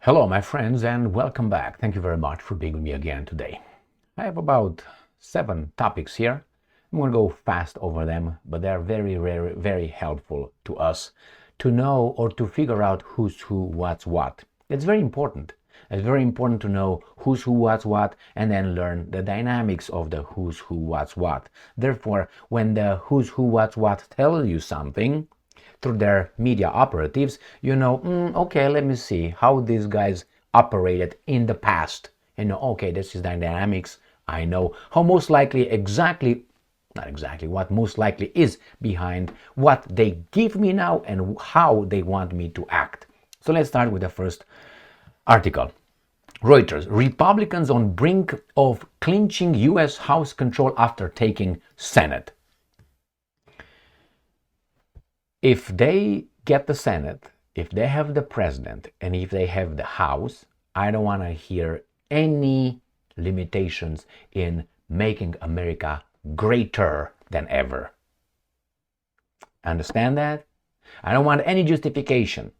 Hello, my friends, and welcome back. Thank you very much for being with me again today. I have about 7 topics here. I'm going to go fast over them, but they're very helpful to us to know or to figure out who's who, what's what. It's very important. It's very important to know who's who, what's what, and then learn the dynamics of the who's who, what's what. Therefore, when the who's who, what's what tell you something, through their media operatives, you know, okay, let me see how these guys operated in the past. You know, okay, this is the dynamics. I know how most likely not exactly, what most likely is behind what they give me now and how they want me to act. So let's start with the first article. Reuters, Republicans on brink of clinching U.S. House control after taking Senate. If they get the Senate, if they have the president, and if they have the House, I don't want to hear any limitations in making America greater than ever. Understand that? I don't want any justification.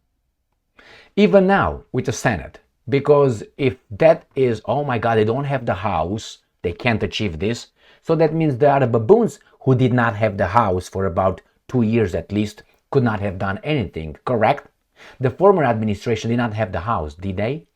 Even now with the Senate, because if that is, oh my God, they don't have the House, they can't achieve this. So that means there are baboons who did not have the House for about 2 years at least, could not have done anything, correct? The former administration did not have the House, did they?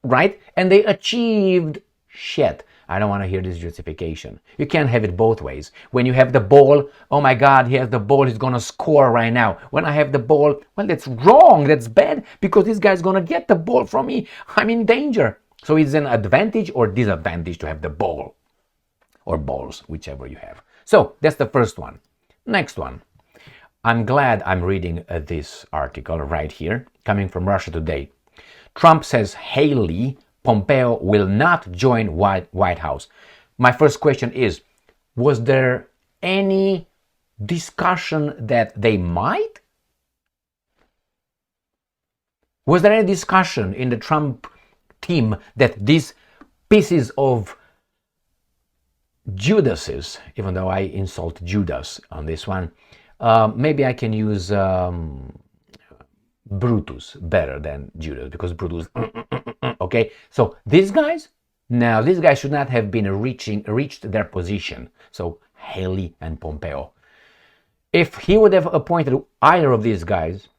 Right? And they achieved shit. I don't want to hear this justification. You can't have it both ways. When you have the ball, oh my God, he has the ball, he's going to score right now. When I have the ball, well, that's wrong, that's bad, because this guy's going to get the ball from me. I'm in danger. So it's an advantage or disadvantage to have the ball, or balls, whichever you have. So that's the first one. Next one. I'm glad I'm reading this article right here, coming from Russia Today. Trump says Haley Pompeo will not join White House. My first question is, was there any discussion that they might? Was there any discussion in the Trump team that these pieces of Judases, even though I insult Judas on this one, maybe I can use Brutus better than Judas, because Brutus, okay? So these guys, now these guys should not have been reached their position. So Haley and Pompeo. If he would have appointed either of these guys,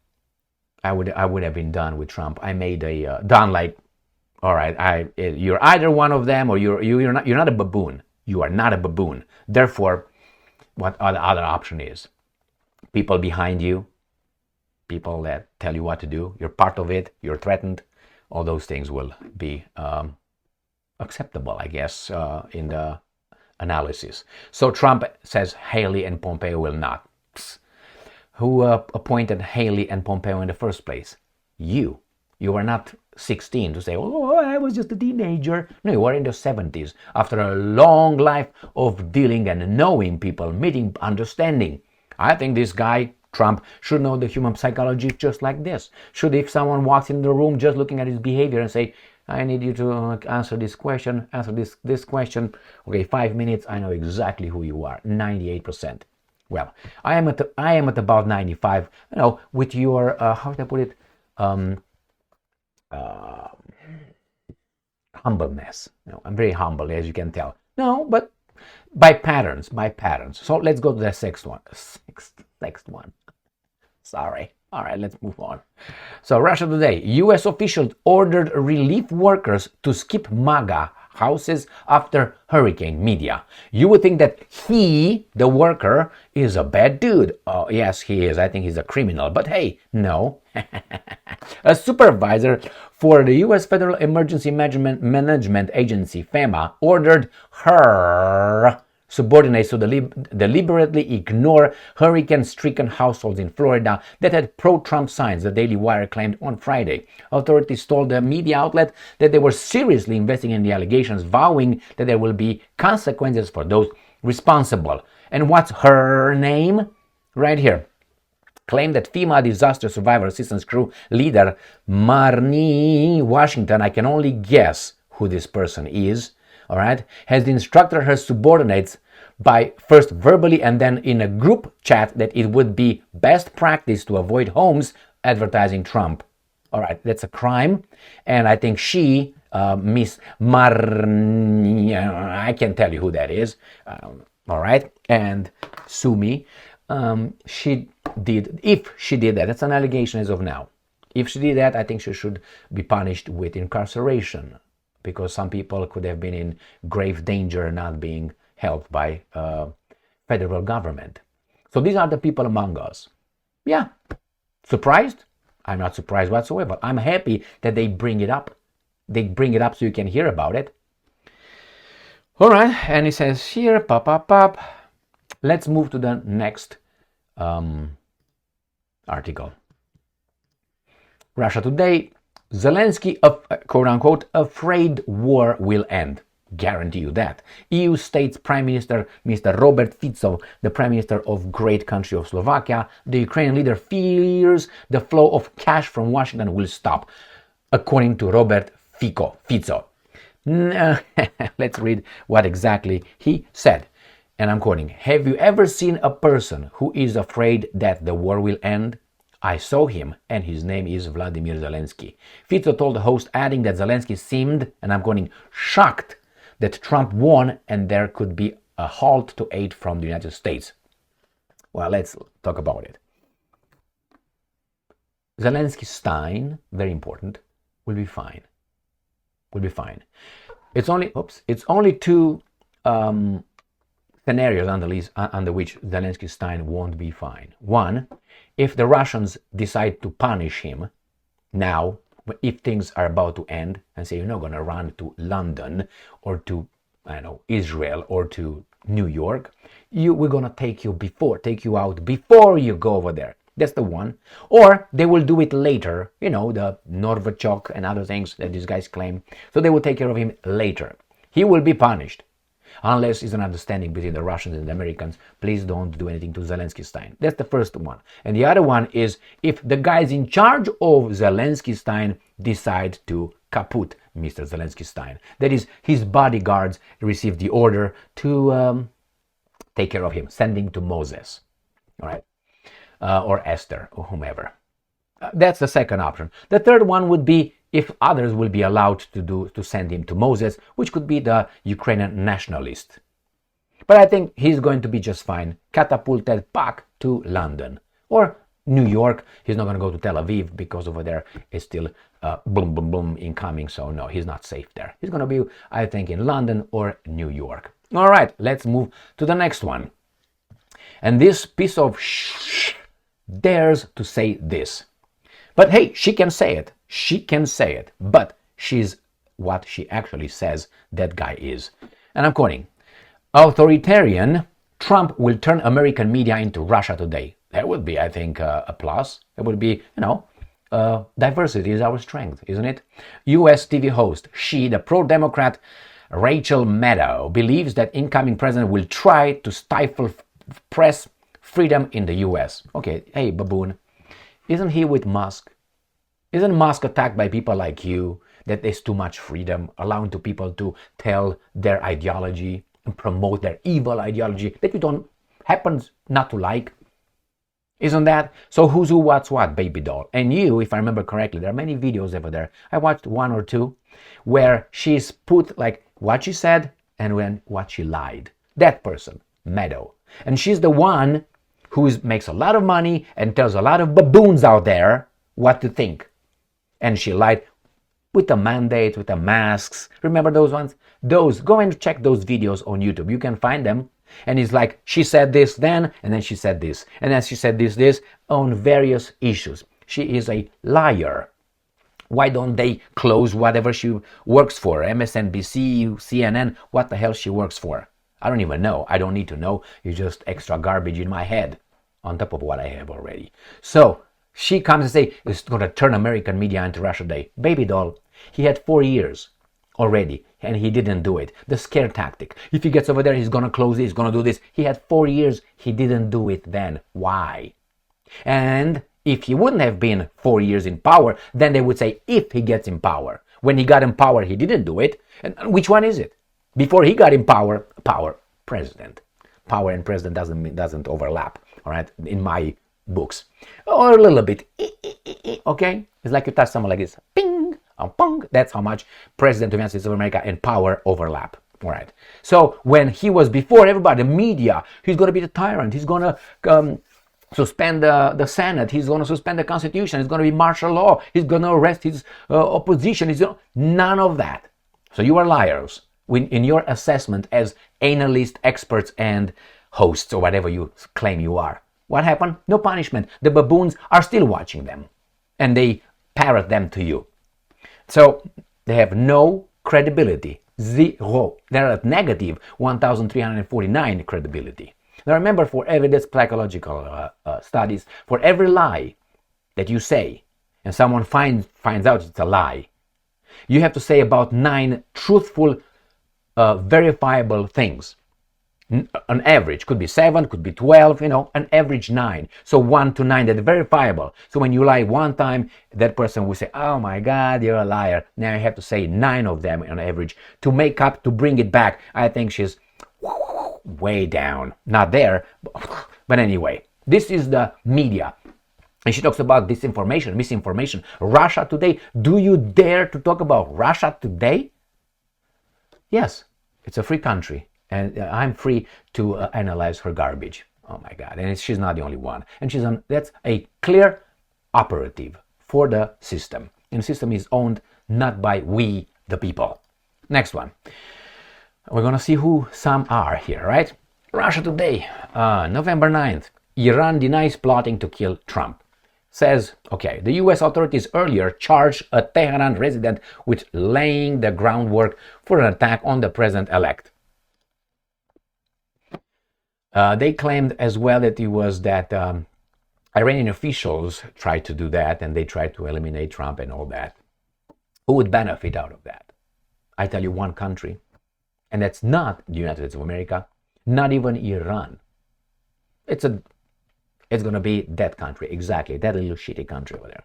I would have been done with Trump. I made a done like, all right, you're either one of them or you're not a baboon. You are not a baboon. Therefore, what the other option is? People behind you, people that tell you what to do, you're part of it, you're threatened, all those things will be acceptable, I guess, in the analysis. So Trump says Haley and Pompeo will not. Psst. Who appointed Haley and Pompeo in the first place? You. You were not 16 to say, oh, I was just a teenager. No, you were in the 70s, after a long life of dealing and knowing people, meeting, understanding. I think this guy, Trump, should know the human psychology just like this. Should, if someone walks in the room just looking at his behavior and say, I need you to answer this question, answer this question. Okay, 5 minutes, I know exactly who you are, 98%. Well, I am at about 95, you know, with your, how should I put it, humbleness. You know, I'm very humble, as you can tell. No, but by patterns. So let's go to the sixth one. Sorry. All right, let's move on. So Russia Today, U.S. officials ordered relief workers to skip MAGA houses after hurricane. Media. You would think that he, the worker, is a bad dude. Oh, yes, he is. I think he's a criminal. But hey, no. A supervisor for the U.S. Federal Emergency Management Agency, FEMA, ordered her subordinates to deliberately ignore hurricane-stricken households in Florida that had pro-Trump signs, the Daily Wire claimed on Friday. Authorities told the media outlet that they were seriously investigating the allegations, vowing that there will be consequences for those responsible. And what's her name? Right here. Claimed that FEMA disaster survivor assistance crew leader Marnie Washington, I can only guess who this person is, all right, has instructed her subordinates by first verbally and then in a group chat that it would be best practice to avoid homes advertising Trump. All right, that's a crime. And I think she, Miss I can't tell you who that is. All right, and sue me. She did, if she did that, that's an allegation as of now. If she did that, I think she should be punished with incarceration, because some people could have been in grave danger not being helped by federal government. So these are the people among us. Yeah, surprised? I'm not surprised whatsoever. I'm happy that they bring it up. They bring it up so you can hear about it. All right, and it says here, pop. Let's move to the next article. Russia Today, Zelensky, quote unquote, afraid war will end. Guarantee you that. EU states Prime Minister Mr. Robert Fico, the Prime Minister of great country of Slovakia, the Ukrainian leader fears the flow of cash from Washington will stop, according to Robert Fico. Let's read what exactly he said. And I'm quoting, "Have you ever seen a person who is afraid that the war will end? I saw him, and his name is Vladimir Zelensky." Fico told the host, adding that Zelensky seemed, and I'm quoting, shocked that Trump won and there could be a halt to aid from the United States. Well, let's talk about it. Zelensky Stein, very important, will be fine. Will be fine. It's only two scenarios under which Zelensky Stein won't be fine. One, if the Russians decide to punish him now, if things are about to end and say you're not going to run to London or to, I don't know, Israel or to New York, we're going to take you out before you go over there. That's the one. Or they will do it later, the Novichok and other things that these guys claim. So they will take care of him later. He will be punished. Unless it's an understanding between the Russians and the Americans, please don't do anything to Zelensky Stein. That's the first one. And the other one is if the guys in charge of Zelensky Stein decide to kaput Mr. Zelensky Stein. That is, his bodyguards received the order to take care of him, send him to Moses, all right, or Esther, or whomever. That's the second option. The third one would be if others will be allowed to send him to Moses, which could be the Ukrainian nationalist. But I think he's going to be just fine, catapulted back to London or New York. He's not going to go to Tel Aviv because over there is still boom, boom, boom incoming. So no, he's not safe there. He's going to be, I think, in London or New York. All right, let's move to the next one. And this piece of dares to say this. But hey, she can say it. She can say it. But she's what she actually says that guy is. And I'm quoting, "Authoritarian Trump will turn American media into Russia Today." That would be, I think, a plus. It would be, diversity is our strength, isn't it? US TV host, the pro-Democrat Rachel Maddow, believes that incoming president will try to stifle press freedom in the US. Okay, hey, baboon. Isn't he with Musk? Isn't Musk attacked by people like you that there's too much freedom, allowing to people to tell their ideology and promote their evil ideology that you don't happen not to like? Isn't that? So who's who, what's what, baby doll? And you, if I remember correctly, there are many videos over there. I watched one or two where she's put like what she said and what she lied. That person, Maddow. And she's the one who makes a lot of money and tells a lot of baboons out there what to think. And she lied with the mandate, with the masks. Remember those ones? Go and check those videos on YouTube. You can find them. And it's like, she said this then, and then she said this. And then she said this on various issues. She is a liar. Why don't they close whatever she works for? MSNBC, CNN, what the hell she works for? I don't even know. I don't need to know. It's just extra garbage in my head on top of what I have already. So she comes and say, it's going to turn American media into Russia Today. Baby doll, he had 4 years already and he didn't do it. The scare tactic. If he gets over there, he's going to close this, he's going to do this. He had 4 years. He didn't do it then. Why? And if he wouldn't have been 4 years in power, then they would say if he gets in power. When he got in power, he didn't do it. And which one is it? Before he got in power, president. Power and president doesn't overlap, all right, in my books. Or a little bit. Okay? It's like you touch someone like this. Ping! Pong. That's how much President of the United States of America and power overlap. All right. So when he was before everybody, the media, he's going to be the tyrant. He's going to suspend the Senate. He's going to suspend the Constitution. He's going to be martial law. He's going to arrest his opposition. None of that. So you are liars in your assessment as analysts, experts, and hosts, or whatever you claim you are. What happened? No punishment. The baboons are still watching them, and they parrot them to you. So they have no credibility. Zero. They're at negative 1,349 credibility. Now remember, for evidence psychological studies, for every lie that you say and someone finds out it's a lie, you have to say about 9 truthful, verifiable things. An average could be 7, could be 12, an average 9. So 1 to 9, that's verifiable. So when you lie one time, that person will say, oh my God, you're a liar. Now you have to say 9 of them on average to make up, to bring it back. I think she's way down. Not there, but anyway, this is the media. And she talks about disinformation, misinformation. Russia Today. Do you dare to talk about Russia Today? Yes, it's a free country. And I'm free to analyze her garbage. Oh my God. And she's not the only one. And that's a clear operative for the system. And the system is owned not by we, the people. Next one. We're going to see who some are here, right? Russia Today, November 9th. Iran denies plotting to kill Trump. Says, okay, the US authorities earlier charged a Tehran resident with laying the groundwork for an attack on the president-elect. They claimed as well that it was that Iranian officials tried to do that, and they tried to eliminate Trump and all that. Who would benefit out of that? I tell you, one country, and that's not the United States of America, not even Iran. It's going to be that country, exactly, that little shitty country over there.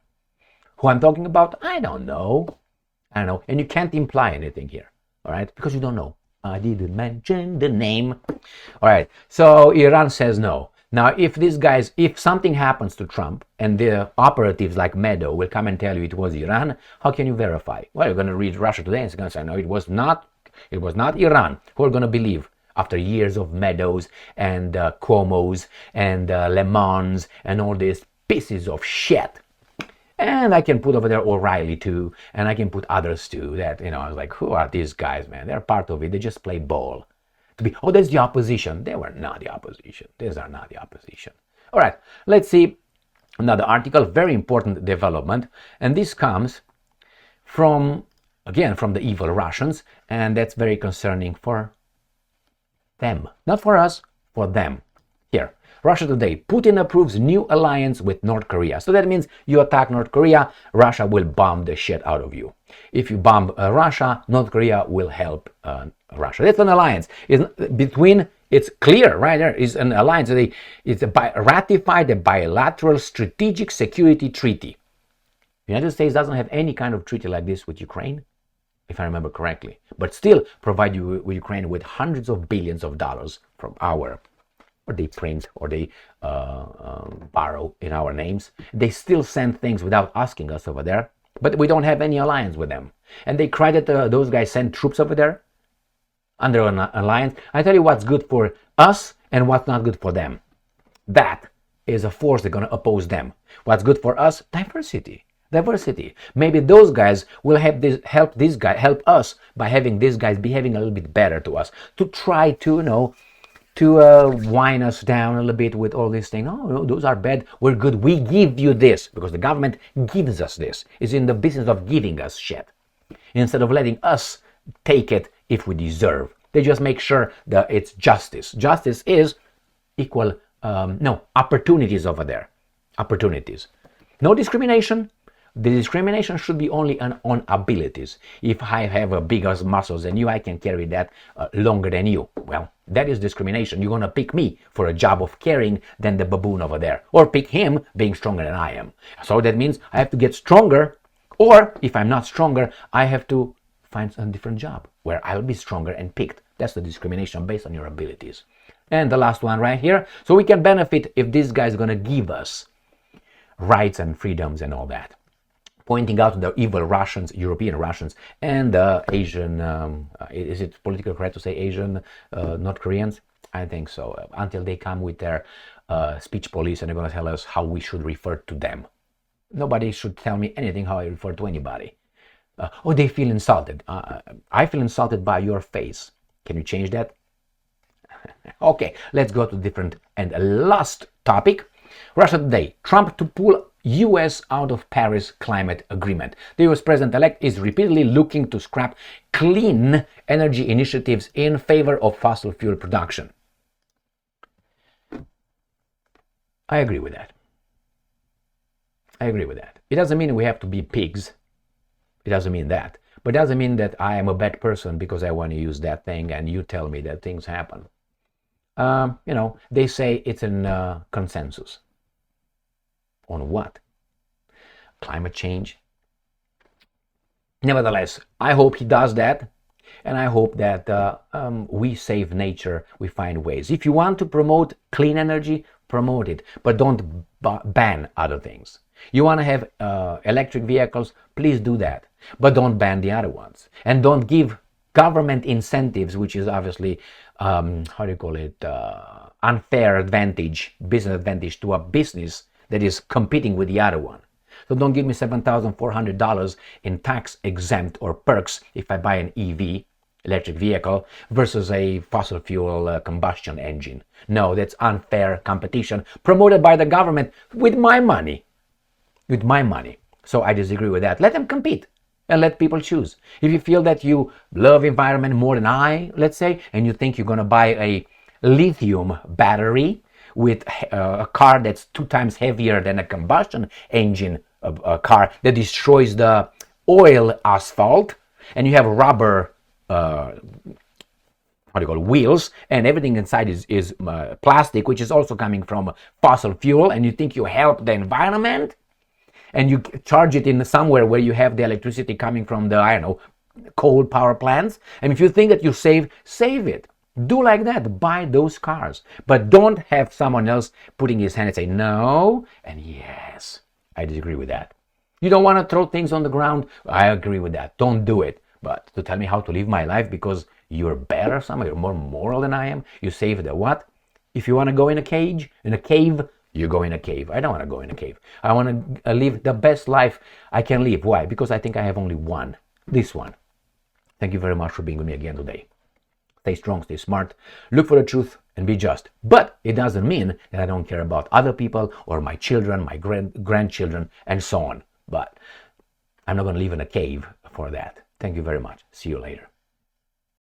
Who I'm talking about, I don't know. And you can't imply anything here, all right, because you don't know. I didn't mention the name. All right, so Iran says no. Now, if something happens to Trump and the operatives like Maddow will come and tell you it was Iran, how can you verify? Well, you're going to read Russia Today and it's going to say, no, it was not Iran. Who are going to believe after years of Maddows and Cuomo's and Le Mans and all these pieces of shit? And I can put over there O'Reilly too, and I can put others too. That, I was like, who are these guys, man? They're part of it. They just play ball. That's the opposition. They were not the opposition. These are not the opposition. All right, let's see another article. Very important development, and this comes from the evil Russians, and that's very concerning for them, not for us, for them. Here. Russia Today, Putin approves new alliance with North Korea. So that means you attack North Korea, Russia will bomb the shit out of you. If you bomb Russia, North Korea will help Russia. That's an alliance. It's clear, right there is an alliance. It's ratified a bilateral strategic security treaty. The United States doesn't have any kind of treaty like this with Ukraine, if I remember correctly, but still provide you with Ukraine with hundreds of billions of dollars from or they print, or they borrow in our names. They still send things without asking us over there, but we don't have any alliance with them. And they credit those guys send troops over there under an alliance. I tell you what's good for us and what's not good for them. That is a force that's going to oppose them. What's good for us? Diversity. Maybe those guys will help us by having these guys behaving a little bit better to us, to try to whine us down a little bit with all these things. Oh, no, those are bad. We're good. We give you this because the government gives us this. It's in the business of giving us shit instead of letting us take it if we deserve. They just make sure that it's justice. Justice is equal, opportunities over there. Opportunities. No discrimination. The discrimination should be only on abilities. If I have bigger muscles than you, I can carry that longer than you. Well, that is discrimination. You're going to pick me for a job of carrying than the baboon over there. Or pick him being stronger than I am. So that means I have to get stronger. Or if I'm not stronger, I have to find a different job where I'll be stronger and picked. That's the discrimination based on your abilities. And the last one right here. So we can benefit if this guy is going to give us rights and freedoms and all that. Pointing out the evil Russians, European Russians, and the Asian, is it politically correct to say Asian, North Koreans? I think so, until they come with their speech police and they're going to tell us how we should refer to them. Nobody should tell me anything how I refer to anybody. Oh, they feel insulted. I feel insulted by your face. Can you change that? Okay, let's go to different and last topic. Russia Today. Trump to pull US out of Paris climate agreement. The US president-elect is repeatedly looking to scrap clean energy initiatives in favor of fossil fuel production. I agree with that. I agree with that. It doesn't mean we have to be pigs. It doesn't mean that. But it doesn't mean that I am a bad person because I want to use that thing and you tell me that things happen. You know, they say it's a consensus. On what? Climate change. Nevertheless, I hope he does that. And I hope that we save nature, we find ways. If you want to promote clean energy, promote it. But don't ban other things. You want to have electric vehicles, please do that. But don't ban the other ones. And don't give government incentives, which is obviously, how do you call it, unfair advantage, business advantage to a business that is competing with the other one. So don't give me $7,400 in tax exempt or perks if I buy an EV, electric vehicle, versus a fossil fuel combustion engine. No, that's unfair competition promoted by the government with my money. With my money. So I disagree with that. Let them compete and let people choose. If you feel that you love environment more than I, let's say, and you think you're going to buy a lithium battery with a car that's 2 times heavier than a combustion engine car that destroys the oil asphalt, and you have rubber wheels, and everything inside is plastic, which is also coming from fossil fuel, and you think you help the environment, and you charge it in somewhere where you have the electricity coming from the, I don't know, coal power plants, and if you think that you save it. Do like that. Buy those cars. But don't have someone else putting his hand and say no and yes. I disagree with that. You don't want to throw things on the ground? I agree with that. Don't do it. But to tell me how to live my life because you're better somehow, you're more moral than I am, you save the what? If you want to go in a cave, you go in a cave. I don't want to go in a cave. I want to live the best life I can live. Why? Because I think I have only one. This one. Thank you very much for being with me again today. Stay strong, stay smart, look for the truth, and be just. But it doesn't mean that I don't care about other people or my children, my grandchildren, and so on. But I'm not going to live in a cave for that. Thank you very much. See you later.